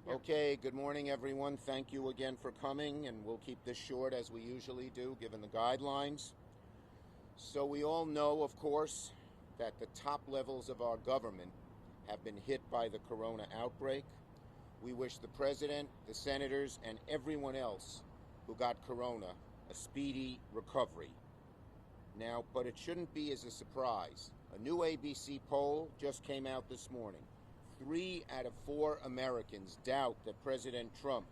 Okay, good morning, everyone. Thank you again for coming, and we'll keep this short as we usually do, given the guidelines. So, we all know, of course, that the top levels of our government have been hit by the corona outbreak. We wish the president, the senators, and everyone else who got corona a speedy recovery. Now, but it shouldn't be as a surprise. A new ABC poll just came out this morning. 3 out of 4 Americans doubt that President Trump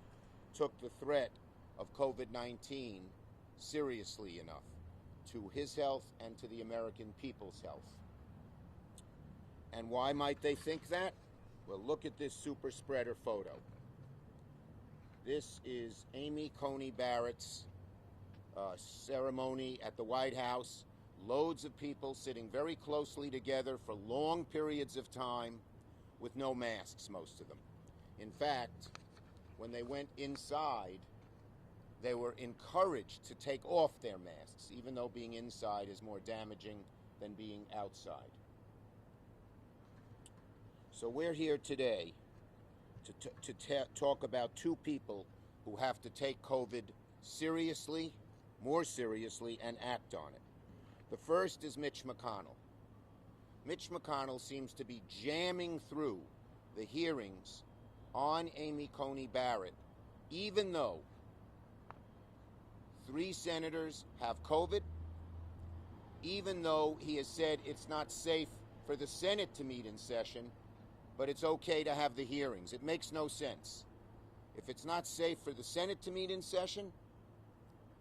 took the threat of COVID-19 seriously enough to his health and to the American people's health. And why might they think that? Well, look at this super spreader photo. This is Amy Coney Barrett's ceremony at the White House. Loads of people sitting very closely together for long periods of time with no masks, most of them. In fact, when they went inside, they were encouraged to take off their masks, even though being inside is more damaging than being outside. So we're here today to talk about 2 people who have to take COVID seriously, more seriously, and act on it. The first is Mitch McConnell. Mitch McConnell seems to be jamming through the hearings on Amy Coney Barrett, even though 3 senators have COVID, even though he has said it's not safe for the Senate to meet in session, but it's okay to have the hearings. It makes no sense. If it's not safe for the Senate to meet in session,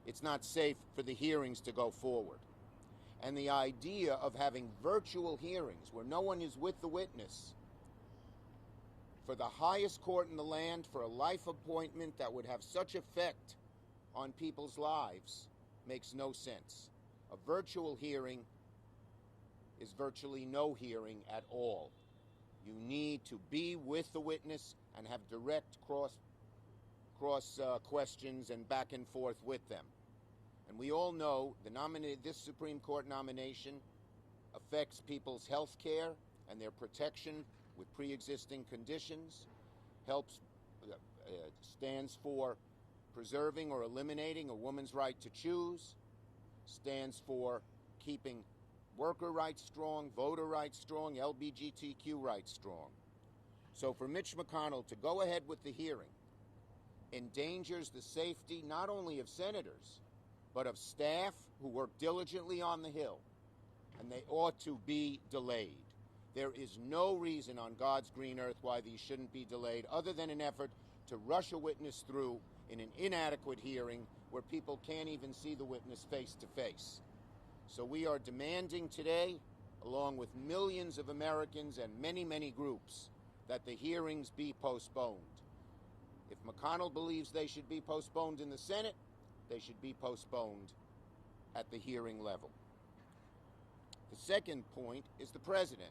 it's not safe for the hearings to go forward. And the idea of having virtual hearings where no one is with the witness for the highest court in the land, for a life appointment that would have such effect on people's lives, makes no sense. A virtual hearing is virtually no hearing at all. You need to be with the witness and have direct cross questions and back and forth with them. And we all know this Supreme Court nomination affects people's health care and their protection with pre-existing conditions, stands for preserving or eliminating a woman's right to choose, stands for keeping worker rights strong, voter rights strong, LGBTQ rights strong. So for Mitch McConnell to go ahead with the hearing endangers the safety not only of senators, but of staff who work diligently on the Hill, and they ought to be delayed. There is no reason on God's green earth why these shouldn't be delayed, other than an effort to rush a witness through in an inadequate hearing where people can't even see the witness face to face. So we are demanding today, along with millions of Americans and many, many groups, that the hearings be postponed. If McConnell believes they should be postponed in the Senate, they should be postponed at the hearing level. The second point is the president.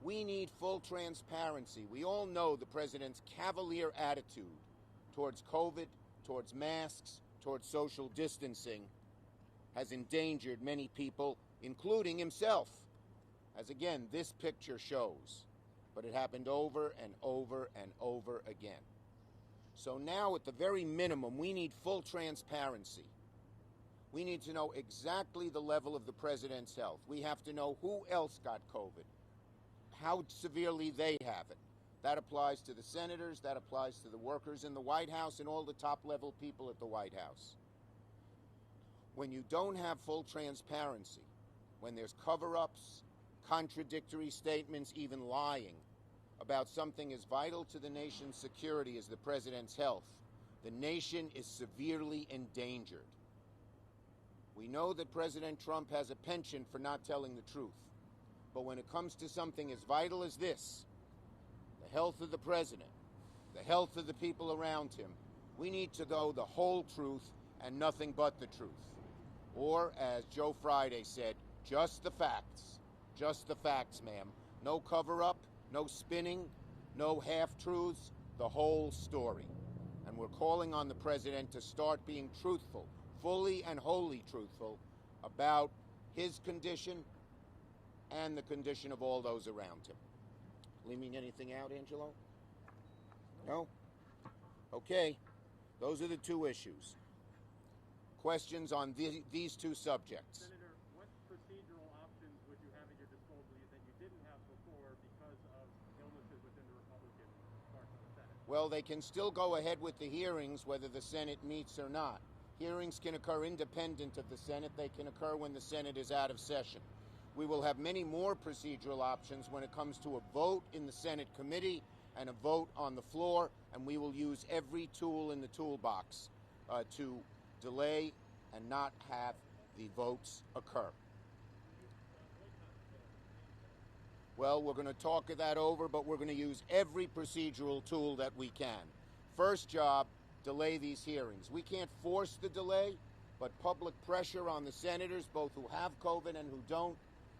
We need full transparency. We all know the president's cavalier attitude towards COVID, towards masks, towards social distancing has endangered many people, including himself, as again this picture shows. But it happened over and over and over again. So now, at the very minimum, we need full transparency. We need to know exactly the level of the president's health. We have to know who else got COVID, how severely they have it. That applies to the senators, that applies to the workers in the White House and all the top-level people at the White House. When you don't have full transparency, when there's cover-ups, contradictory statements, even lying about something as vital to the nation's security as the president's health, the nation is severely endangered. We know that President Trump has a penchant for not telling the truth. But when it comes to something as vital as this, the health of the president, the health of the people around him, we need to know the whole truth and nothing but the truth. Or, as Joe Friday said, just the facts. Just the facts, ma'am. No cover-up, no spinning, no half-truths, the whole story. And we're calling on the president to start being truthful, fully and wholly truthful, about his condition and the condition of all those around him. Leaving anything out, Angelo? No? Okay. Those are the two issues. Questions on these two subjects? Senator, what procedural options would you have at your disposal that you didn't have before because of illnesses within the Republican parts of the Senate? Well, they can still go ahead with the hearings whether the Senate meets or not. Hearings can occur independent of the Senate. They can occur when the Senate is out of session. We will have many more procedural options when it comes to a vote in the Senate committee and a vote on the floor, and we will use every tool in the toolbox to delay and not have the votes occur. Well, we're going to talk that over, but we're going to use every procedural tool that we can. First job, delay these hearings. We can't force the delay, but public pressure on the senators, both who have COVID and who don't,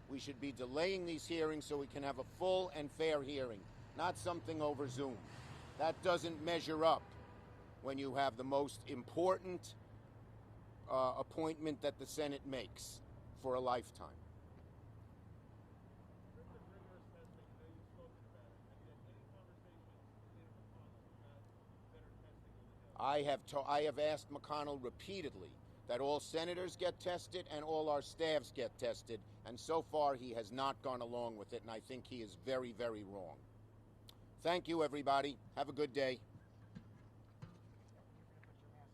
we should be delaying these hearings so we can have a full and fair hearing, not something over Zoom. That doesn't measure up when you have the most important appointment that the Senate makes for a lifetime. I have asked McConnell repeatedly that all senators get tested and all our staffs get tested, and so far he has not gone along with it, and I think he is very, very wrong. Thank you, everybody. Have a good day.